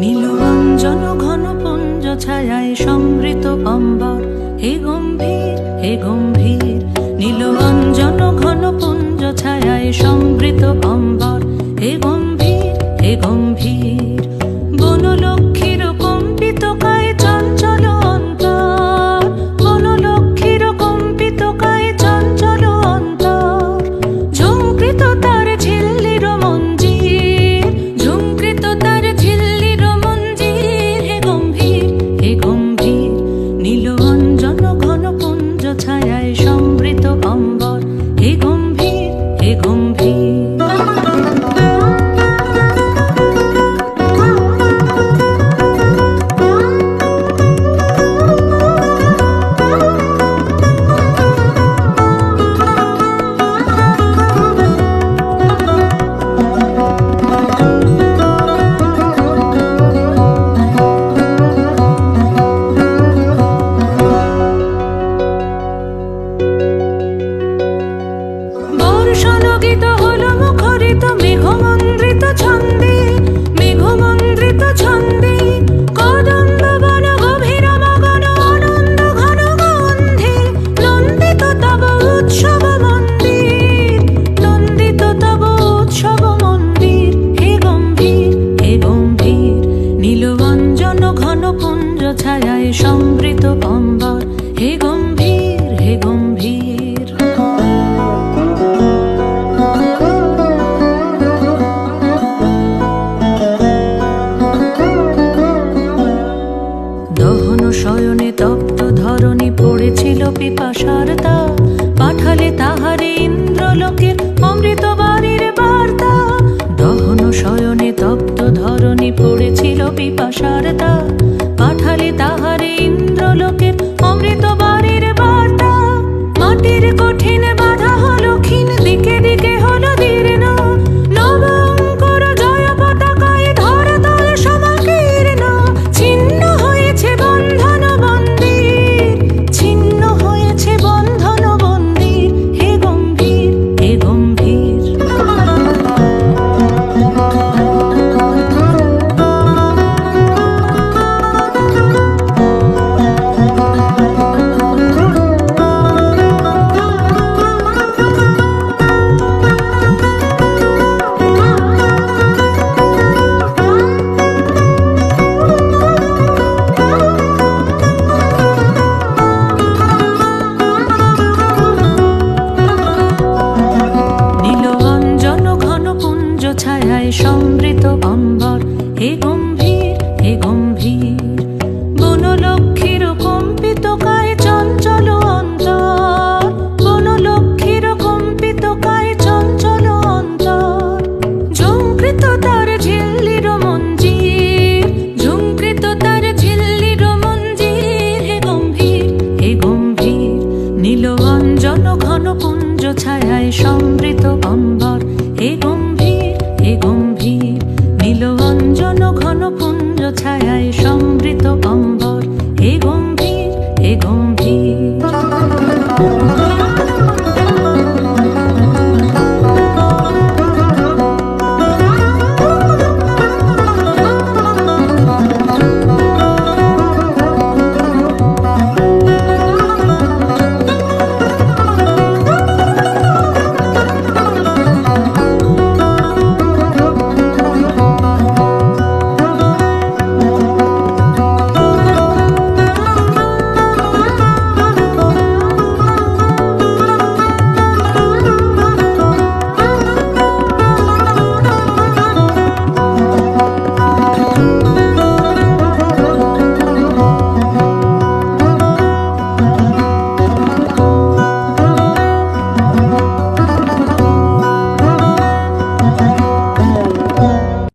নীলরঞ্জন ঘন পুঞ্জ ছায়ায় সমৃত অম্বর, হে গম্ভীর হে গম্ভীর। নীলরঞ্জন ঘন পুঞ্জ ছায়ায় সমৃত অম্বর, হে গম্ভীর হে গম্ভীর। বনলক্ষ্মীর কম্পিত কায় চঞ্চল অন্তর, বনলক্ষ্মীর কম্পিত কায় চঞ্চল অন্তর। ঝুঙ্কৃত তার ঝিল্লির মঞ্জির, ঝুঙ্কৃত তার ঝিল্লির মঞ্জির, হে গম্ভীর হে গম্ভীর। নীলরঞ্জন ঘন পুঞ্জ ছায়ায় সমৃত অম্বর, হে গম্ভীর হে গম্ভীর। বর্ষণগীত হল মুখরিত মেঘমন্দ্রিত ছন্দে, মেঘমন্দ্রিত ছন্দে। কদম্ব বন গভীর মগন আনন্দ ঘন গন্ধে, নন্দিত তব উৎসব মন্দির, নন্দিত তব উৎসব মন্দির, হে গম্ভীর হে গম্ভীর। নীলরঞ্জন ঘন পুঞ্জ ছায়ায় সমৃত অম্বর, হে গম্ভীর হে গম্ভীর। দহন শয়নে তপ্ত ধরণী পড়েছিল পিপাসার তাপ, পাঠালে তাহারে ইন্দ্রলোকের অমৃত বাণীর বার্তা। দহন শয়নে তপ্ত ধরণী পড়েছিল পিপাসার তাপ, পাঠালে তাহারে ইন্দ্রলোকের অমৃত বাণীর বার্তা। মাটির কঠিন বাধা হলো ক্ষীণ, দিকে দিকে হলো দীর্ণ, নবঙ্কর জয় পতাকায় ধরাতল সমাকীর্ণ। ছিন্ন হয়েছে বন্ধন বন্দির, ছিন্ন হয়েছে বন্ধন বন্দির, হে গম্ভীর হে গম্ভীর। নীলরঞ্জন ঘন পুঞ্জ ছায়ায় সমৃত অম্বর, হে গম্ভীর হে গম্ভীর।